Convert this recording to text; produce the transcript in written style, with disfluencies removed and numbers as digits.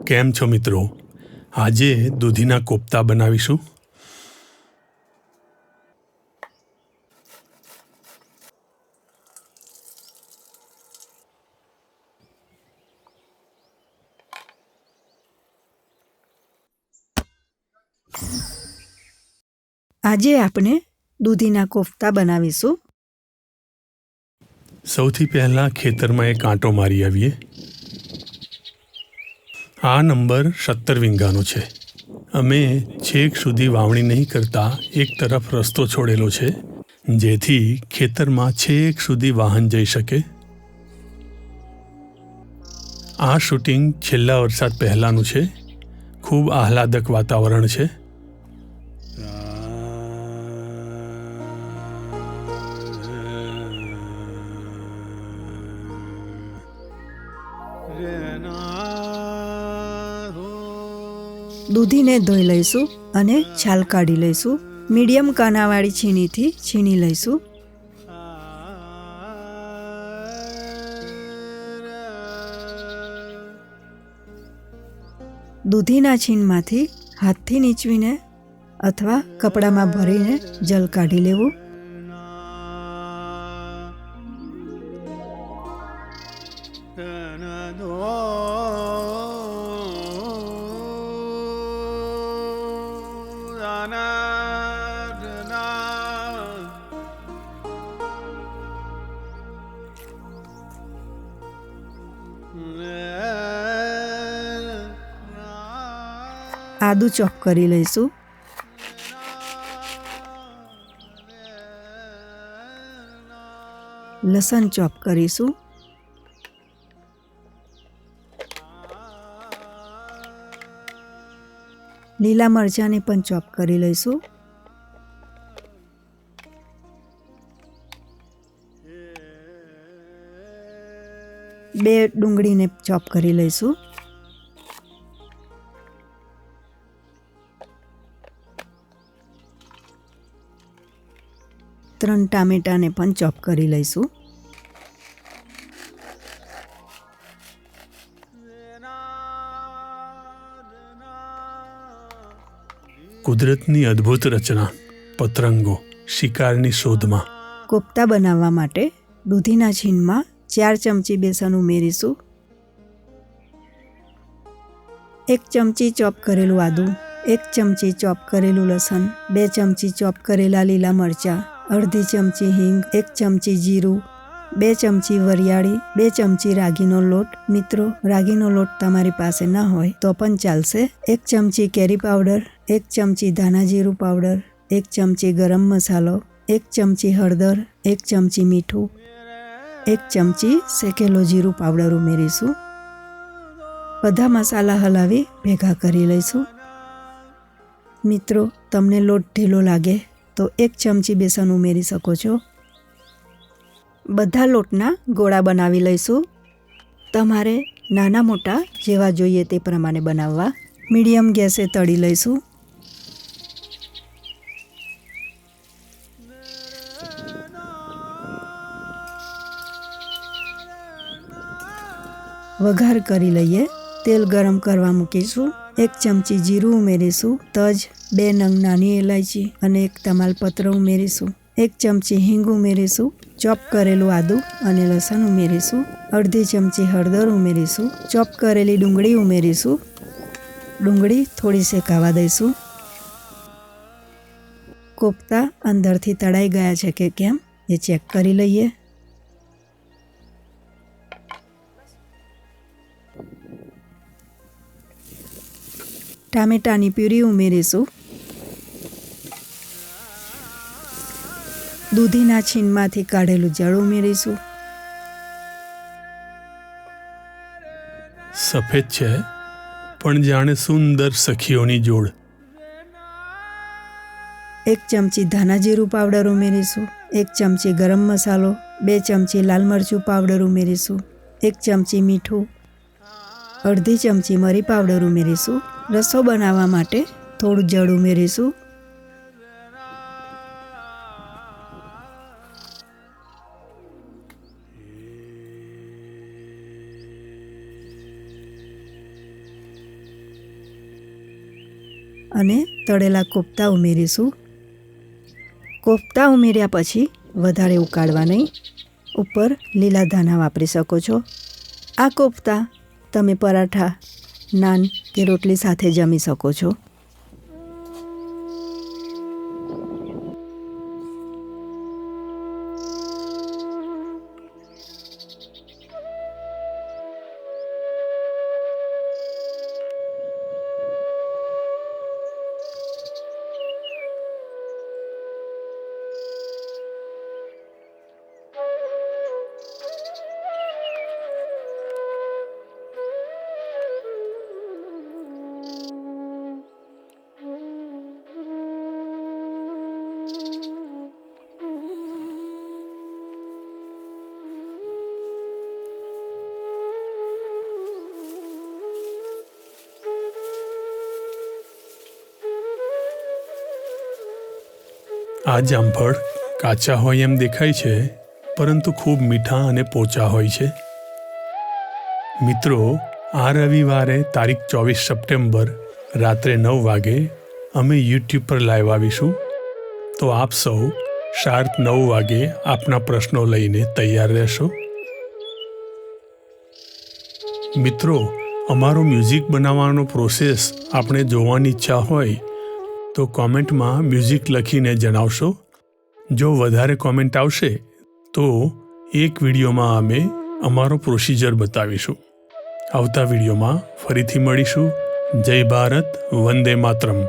કેમ છો મિત્રો? આજે દૂધીના કોફતા બનાવીશું. આજે આપણે દૂધીના કોફતા બનાવીશું. સૌથી પહેલાં ખેતરમાં એક આંટો મારી આવીએ. આ નંબર 17 વીંગાનો છે. અમે છેક સુધી વાવણી નહીં કરતા એક તરફ રસ્તો છોડેલો છે, જેથી ખેતરમાં છેક સુધી વાહન જઈ શકે. આ શૂટિંગ છેલ્લા વરસાદ પહેલાંનું છે. ખૂબ આહલાદક વાતાવરણ છે. દૂધીને ધોઈ લઈશું અને છાલ કાઢી લઈશું. મીડિયમ કાનાવાળી છીણીથી છીણી લઈશું. દૂધીના છીણમાંથી હાથથી નીચવીને અથવા કપડામાં ભરીને જલ કાઢી લેવું. આદુ ચોપ કરી લઈશું. લસણ ચોપ કરીશું. લીલા મરચાંને પણ ચોપ કરી લઈશું. બે ડુંગળીને ચોપ કરી લઈશું. ત્રણ ટામેટાને પણ ચોપ કરી લઈશું. કુદરતની અદ્ભુત રચના, પતંગો શિકારની શોધમાં. કોફતા બનાવવા માટે દૂધીના છીણમાં 4 ચમચી બેસન ઉમેરીશું. 1 ચમચી ચોપ કરેલું આદું, 1 ચમચી ચોપ કરેલું લસણ, 2 ચમચી ચોપ કરેલા લીલા મરચાં, અડધી ચમચી હિંગ, 1 ચમચી જીરું, 2 ચમચી વરિયાળી, 2 ચમચી રાગીનો લોટ. મિત્રો, રાગીનો લોટ તમારી પાસે ન હોય તો પણ ચાલશે. 1 ચમચી કેરી પાવડર, 1 ચમચી ધાણા જીરું પાવડર, 1 ચમચી ગરમ મસાલો, 1 ચમચી હળદર, 1 ચમચી મીઠું, 1 ચમચી શેકેલો જીરું પાવડર ઉમેરીશું. બધા મસાલા હલાવી ભેગા કરી લઈશું. મિત્રો, તમને લોટ ઢીલો લાગે તો 1 ચમચી બેસન ઉમેરી શકો છો. બધા લોટના ગોળા બનાવી લઈશું. તમારે નાના મોટા જેવા જોઈએ તે પ્રમાણે બનાવવા. મીડિયમ ગેસે તળી લઈશું. વઘાર કરી લઈએ. તેલ ગરમ કરવા મૂકીશું. 1 ચમચી જીરું ઉમેરીશું. તજ, 2 નંગ નાની ઇલાયચી અને 1 તમાલપત્ર ઉમેરીશું. 1 ચમચી હિંગ ઉમેરીશું. ચોપ કરેલું આદું અને લસણ ઉમેરીશું. અડધી ચમચી હળદર ઉમેરીશું. ચોપ કરેલી ડુંગળી ઉમેરીશું. ડુંગળી થોડી શેકાવા દઈશું. કોફતા અંદરથી તળાઈ ગયા છે કે કેમ એ ચેક કરી લઈએ. ટામેટાની પ્યુરી ઉમેરીશું. દૂધીના છીણમાંથી કાઢેલું જળ ઉમેરીશું. સફેદ છે પણ જાણે સુંદર સખીઓની જોડ. 1 ચમચી ધાણા જીરું પાવડર ઉમેરીશું. 1 ચમચી ગરમ મસાલો, 2 ચમચી લાલ મરચું પાવડર ઉમેરીશું. 1 ચમચી મીઠું, અડધી ચમચી મરી પાવડર ઉમેરીશું. રસો બનાવવા માટે થોડું જળ ઉમેરીશું. અને તળેલા કોફતા ઉમેરીશું. કોફતા ઉમેર્યા પછી વધારે ઉકાળવા નહીં. ઉપર લીલા ધાણા વાપરી શકો છો. આ કોફતા તમે પરાઠા, નાન કે રોટલી સાથે જમી શકો છો. આ જામફળ કાચા હોય એમ દેખાય છે, પરંતુ ખૂબ મીઠા અને પોચા હોય છે. મિત્રો, આ રવિવારે તારીખ 24 સપ્ટેમ્બર રાત્રે 9 વાગે અમે યુટ્યુબ પર લાઈવ આવીશું. તો આપ સૌ શાર્પ 9 વાગે આપના પ્રશ્નો લઈને તૈયાર રહેશો. મિત્રો, અમારો મ્યુઝિક બનાવવાનો પ્રોસેસ આપણે જોવાની ઈચ્છા હોય તો કોમેન્ટમાં મ્યુઝિક લખીને જણાવશો. જો વધારે કોમેન્ટ આવશે તો એક વિડીયોમાં અમે અમારો પ્રોસિજર બતાવીશું. આવતા વિડીયોમાં ફરીથી મળીશું. જય ભારત, વંદે માતરમ.